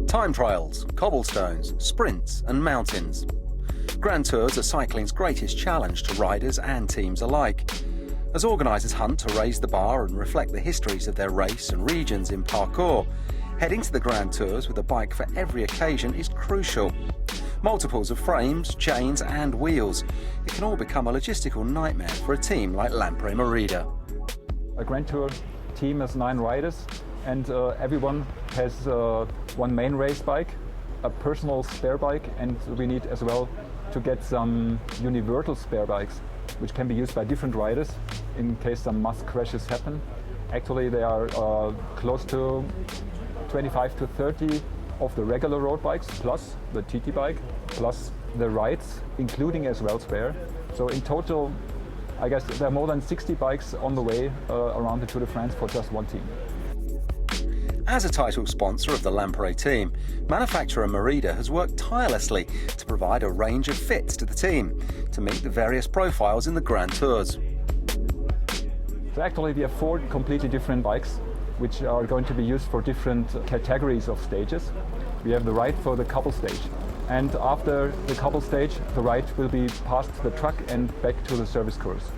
Time trials, cobblestones, sprints and mountains. Grand Tours are cycling's greatest challenge to riders and teams alike. As organisers hunt to raise the bar and reflect the histories of their race and regions in parkour, heading to the Grand Tours with a bike for every occasion is crucial. Multiples of frames, chains and wheels. It can all become a logistical nightmare for a team like Lampre-Merida. A Grand Tour team has 9 riders, and everyone has one main race bike, a personal spare bike, and we need as well to get some universal spare bikes which can be used by different riders in case some mass crashes happen. Actually, they are close to 25 to 30 of the regular road bikes, plus the TT bike, plus the rides, including as well spare. So in total, I guess there are more than 60 bikes on the way around the Tour de France for just one team. As a title sponsor of the Lampre team, manufacturer Merida has worked tirelessly to provide a range of fits to the team to meet the various profiles in the Grand Tours. So actually we have 4 completely different bikes which are going to be used for different categories of stages. We have the ride for the couple stage, and after the couple stage the ride will be past the truck and back to the service course.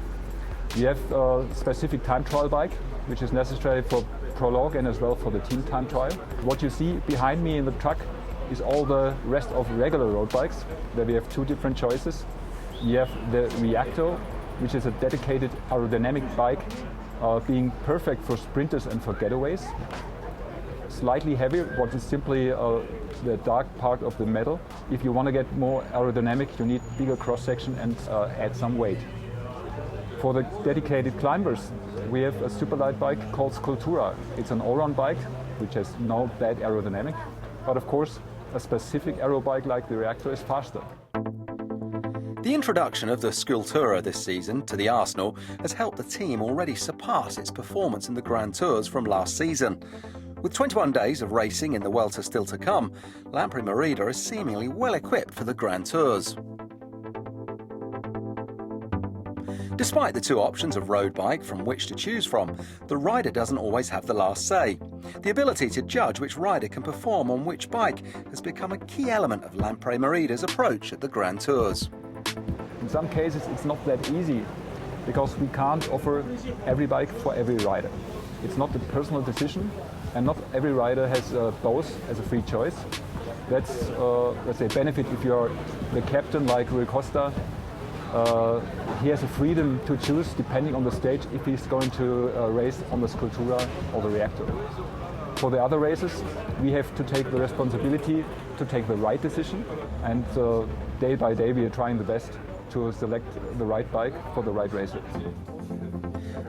We have a specific time trial bike which is necessary for prologue and as well for the team time trial. What you see behind me in the truck is all the rest of regular road bikes. There we have 2 different choices. We have the Reacto, which is a dedicated aerodynamic bike being perfect for sprinters and for getaways. Slightly heavier, what is simply the dark part of the metal. If you want to get more aerodynamic, you need bigger cross section and add some weight. For the dedicated climbers, we have a super light bike called Scultura. It's an all-round bike, which has no bad aerodynamic, but of course, a specific aero bike like the Reacto is faster. The introduction of the Scultura this season to the Arsenal has helped the team already surpass its performance in the Grand Tours from last season. With 21 days of racing in the Welter still to come, Lampre-Merida is seemingly well equipped for the Grand Tours. Despite the 2 options of road bike from which to choose from, the rider doesn't always have the last say. The ability to judge which rider can perform on which bike has become a key element of Lampre-Merida's approach at the Grand Tours. In some cases it's not that easy, because we can't offer every bike for every rider. It's not a personal decision, and not every rider has both as a free choice. That's, let's say, a benefit if you're the captain like Rui Costa. He has a freedom to choose, depending on the stage, if he's going to race on the Scultura or the Reacto. For the other races, we have to take the responsibility to take the right decision, and day by day we are trying the best to select the right bike for the right races.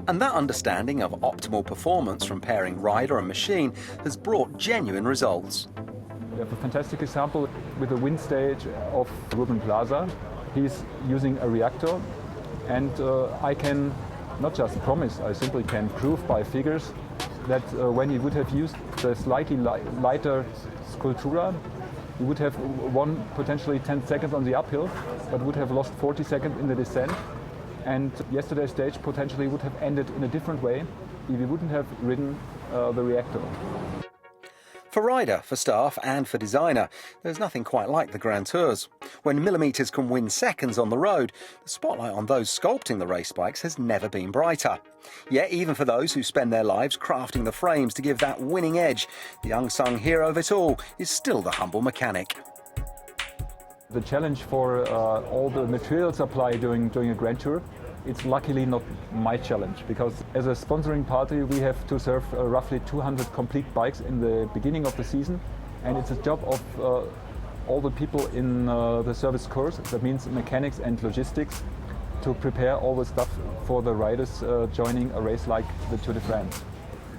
And that understanding of optimal performance from pairing rider and machine has brought genuine results. We have a fantastic example with the wind stage of Ruben Plaza. He's using a Reacto, and I can not just promise, I simply can prove by figures that when he would have used the slightly lighter Scultura, he would have won potentially 10 seconds on the uphill, but would have lost 40 seconds in the descent. And yesterday's stage potentially would have ended in a different way if he wouldn't have ridden the Reacto. For rider, for staff and for designer, there's nothing quite like the Grand Tours. When millimetres can win seconds on the road, the spotlight on those sculpting the race bikes has never been brighter. Yet even for those who spend their lives crafting the frames to give that winning edge, the unsung hero of it all is still the humble mechanic. The challenge for all the material supply during a Grand Tour, it's luckily not my challenge, because as a sponsoring party we have to serve roughly 200 complete bikes in the beginning of the season, and it's a job of all the people in the service course, that means mechanics and logistics, to prepare all the stuff for the riders joining a race like the Tour de France.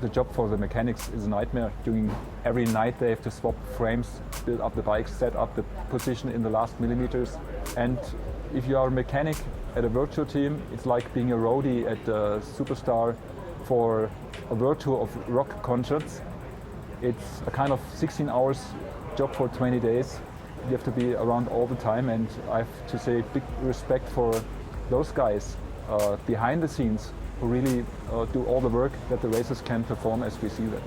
The job for the mechanics is a nightmare. During every night they have to swap frames, build up the bikes, set up the position in the last millimeters. And if you are a mechanic at a World Tour team, it's like being a roadie at a Superstar for a World Tour of rock concerts. It's a kind of 16 hours job for 20 days. You have to be around all the time, and I have to say big respect for those guys behind the scenes who really do all the work that the racers can perform as we see that.